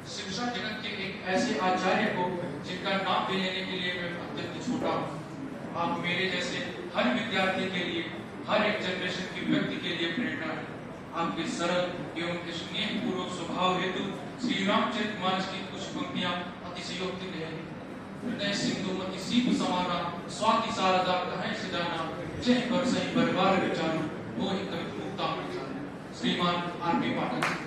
शिक्षा जगत के एक ऐसे आचार्य को जिनका नाम भी लेने के लिए मैं अत्यंत छोटा हूँ। आप मेरे जैसे हर विद्यार्थी के लिए, हर एक जनरेशन के व्यक्ति के लिए प्रेरणा है। आपके सरल एवं स्नेहपूर्वक स्वभाव हेतु श्री रामचरितमानस की कुछ पंक्तियां अतिशयोक्ति है। हृदय सिंधुमति सीप समाना, स्वाति शारदा कहे से जाना, जय पर सही बरबार विचारो, वो ही कवि मुक्ता श्रीमान आर.पी. पाठक।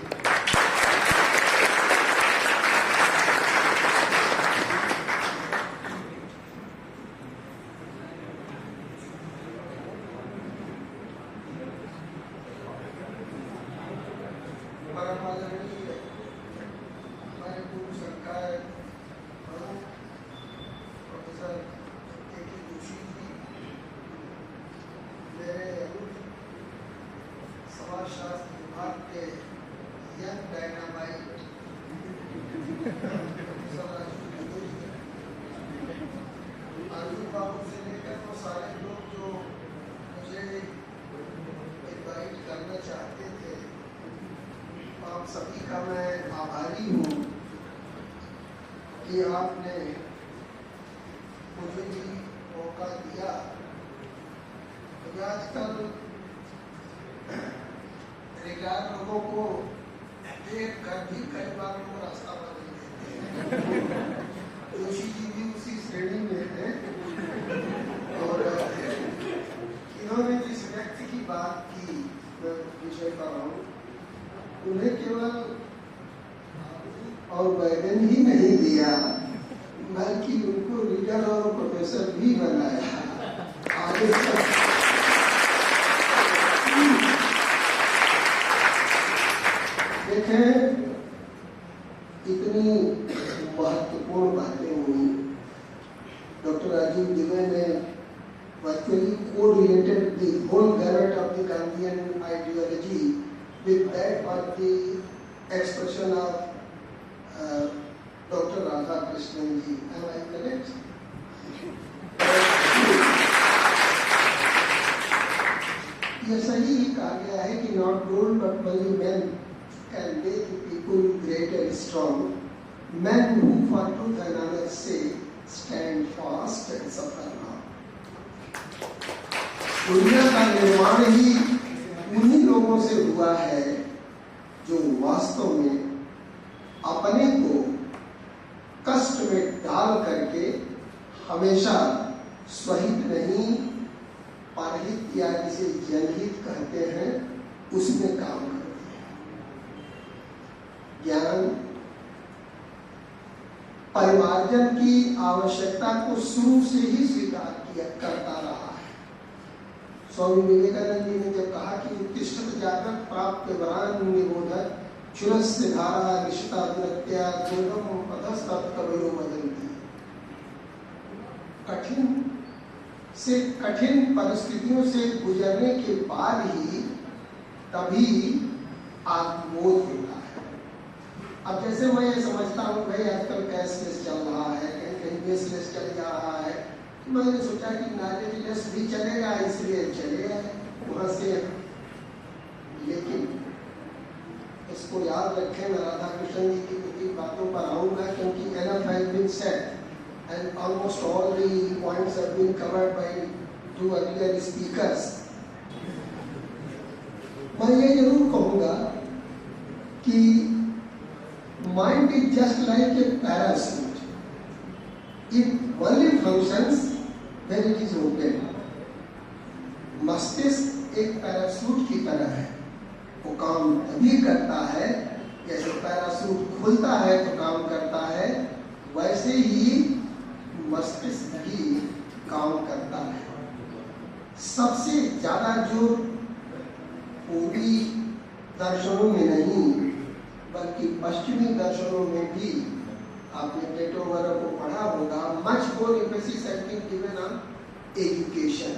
समाजशास्त्र विभाग के यंग डायनामाइट आलू बाबू से लेकर तो सारे लोग जो मुझे इनवाइट करना चाहते थे, आप सभी का मैं आभारी हूँ कि आपने मुझे भी मौका दिया। आजकल रिटायर लोगों को देख कर भी कई बार वो रास्ता बदल देते हैं। जोशी जी भी उसी श्रेणी में है। और इन्होंने जिस व्यक्ति की बात की, मैं विषय कर रहा हूँ, उन्हें केवल और बैगन ही नहीं दिया, बल्कि उनको रीडर और प्रोफेसर भी बनाया। आगे देखें, इतनी महत्वपूर्ण बातें हुई। डॉक्टर राजीव दुबे ने virtually correlated the whole gamut of the Gandhian ideology with that of the expression of doctor Radhakrishnan ji. Am I correct? यह सही ही कहा गया है कि not gold but only men can make people great and strong. Men who for truth and honor's sake stand fast and suffer not. दुनिया का निर्माण ही उन्हीं लोगों से हुआ है जो वास्तव में अपने को कष्ट में डाल करके हमेशा स्वहित नहीं, परहित या जिसे जनहित कहते हैं, उसमें काम करते हैं। ज्ञान परिमार्जन की आवश्यकता को शुरू से ही स्वीकार किया करता रहा है। स्वामी विवेकानंद जी ने जब कहा कि उत्तिष्ठत जागृत प्राप्त वरान निबोधक चुरस्य धारा निशिता नृत्या दुर्गम पदस्तत् कवयो वदन्ति। कठिन से कठिन परिस्थितियों से गुजरने के बाद ही तभी आत्मबोध होता है। अब जैसे मैं ये समझता हूँ भाई आजकल कैशलेस चल रहा है, कहीं कहीं बेसलेस चल जा रहा है, तो मैंने सोचा कि नॉलेजलेस भी चलेगा, इसलिए चलेगा वहाँ से। लेकिन इसको याद रखें, मैं राधा कृष्ण जी की कुछ बातों पर आऊँगा, क्योंकि enough has been said and almost all the points have been covered by two earlier speakers. मैं ये जरूर कहूँगा कि mind is just like a parachute. It only functions when it is open. मस्तिष्क एक पैराशूट की तरह है, वो काम तभी करता है जैसे पैराशूट खुलता है तो काम करता है, वैसे ही मस्तिष्क भी काम करता है। सबसे ज्यादा जो पूर्वी दर्शनों में नहीं बल्कि पश्चिमी दर्शनों में भी आपने प्लेटो वगैरह को पढ़ा होगा, much more emphasis has been given on education.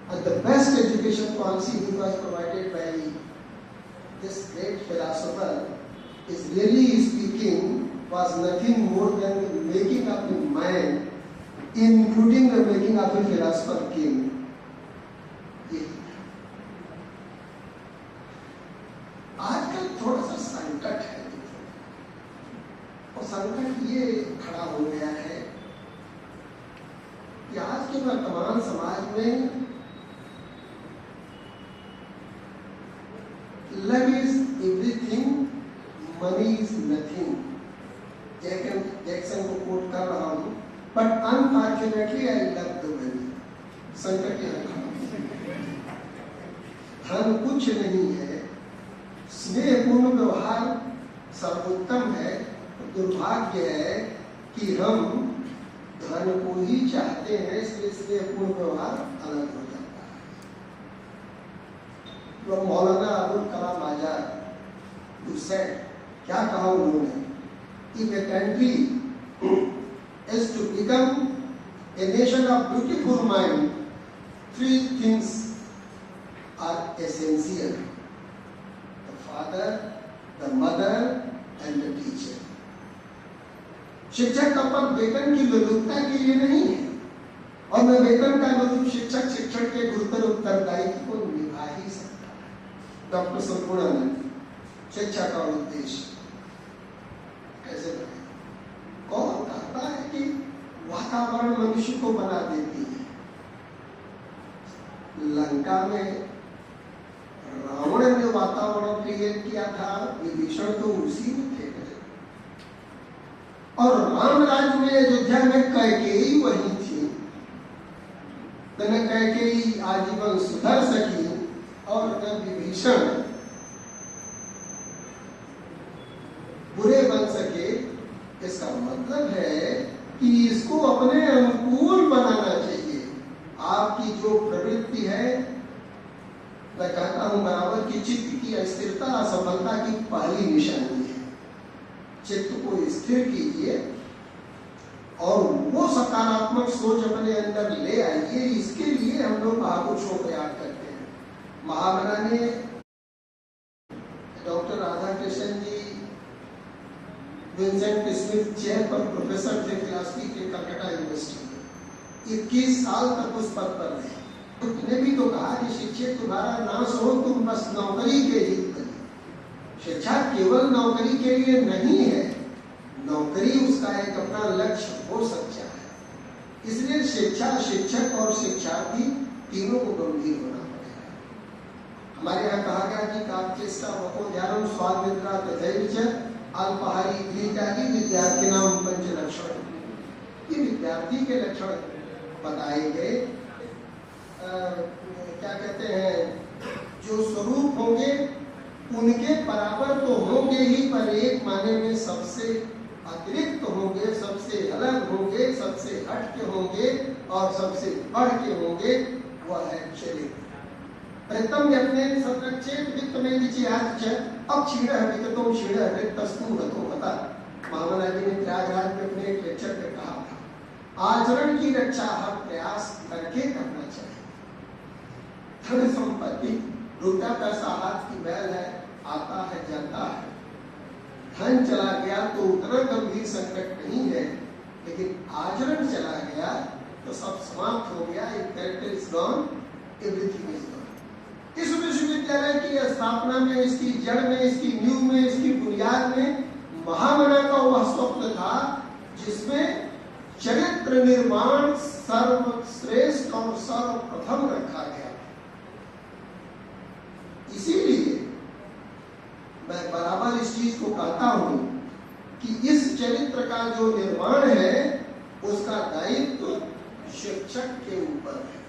And the best education policy which was provided by this great philosopher is really speaking was nothing more than the making of a man, including the making of a philosopher king. आजकल थोड़ा सा संकट है, संकट ये खड़ा हो गया है कि आज के वर्तमान समाज में love is everything, money is nothing. Jackson को कोट कर रहा हूं, but unfortunately I love the money. संकट यह धन कुछ नहीं है, स्नेहपूर्ण व्यवहार सर्वोत्तम है। दुर्भाग्य है कि हम धन को ही चाहते हैं, इसलिए स्नेहपूर्ण व्यवहार अलग हो जाता है। तो मौलाना अबुल कलाम आजाद क्या कहा उन्होंने? If a country is to become a nation of beautiful mind, three things are essential: the father, the mother, and the teacher. शिक्षक का पद वेतन की लोलुपता के लिए नहीं है, और मैं वेतन का लोलुप शिक्षक शिक्षण के गुरुतर उत्तरदायित्व को निभा ही सकता है। डॉक्टर संपूर्णानंद, शिक्षा का उद्देश्य कैसे बने? कौन कहता है कि वातावरण मनुष्य को बना देती है? लंका में रावण ने वातावरण क्रिएट किया था, विभीषण तो उसी में थे। और राम राज्य में अयोध्या में कैकेयी वही थी। न कैकेयी आजीवन सुधर सकी और न विभीषण बुरे बन सके। इसका मतलब है कि इसको अपने अनुकूल बनाना चाहिए। आपकी जो प्रवृत्ति है, मैं कहता हूं बराबर की चित्त की अस्थिरता असफलता की पहली निशानी है। चित्त को स्थिर कीजिए और वो सकारात्मक सोच अपने अंदर ले आइए। इसके लिए हम लोग महापुरुषों को याद करते हैं। महामना ने डॉक्टर राधा कृष्णन जी विंसेंट स्मिथ चेयर पर प्रोफेसर थे फिलॉसफी के कलकत्ता यूनिवर्सिटी में। 21 साल तक उस पद पर रहे। उसने भी तो कहा कि शिक्षक तुम्हारा नाश हो, तुम बस नौकरी के हित बने। शिक्षा केवल नौकरी के लिए नहीं है, नौकरी उसका एक अपना लक्ष्य हो सकता है। इसलिए शिक्षा, शिक्षक और शिक्षार्थी तीनों को गंभीर होना पड़ेगा। हमारे यहाँ कहा गया कि काचेष्टा वकोद्यानम स्वाद्निद्रा तथैव अल्पाहारी इत्यादि विद्यार्थी नाम पंच लक्षण। ये विद्यार्थी के लक्षण बताए गए। क्या कहते हैं, जो स्वरूप होंगे उनके बराबर तो होंगे ही, पर एक माने में सबसे अतिरिक्त होंगे, सबसे अलग होंगे, सबसे हट के होंगे और सबसे बढ़ के होंगे। वह है चरित्र। प्रथम यत्ने संरक्षेत वित्त में विचियाच च अब क्षीणः विगतो क्षीणः रिक्तस्तु हतो मता। महामना जी ने प्रयागराज में अपने एक लेक्चर में कहा था, आचरण की रक्षा हर प्रयास करके करना चाहिए। धन संपत्ति रुपया पैसा हाथ की मैल है, आता है जाता है। धन चला गया तो उतना गंभीर संकट नहीं है, लेकिन आचरण चला गया तो सब समाप्त हो गया। If character is gone, everything is gone. इस विश्वविद्यालय की स्थापना में, इसकी जड़ में, इसकी नींव में, इसकी बुनियाद में महामना का वह स्वप्न था जिसमें चरित्र निर्माण सर्वश्रेष्ठ और सर्वप्रथम रखा गया। इसीलिए मैं बराबर इस चीज को कहता हूं कि इस चरित्र का जो निर्माण है उसका दायित्व शिक्षक के ऊपर है।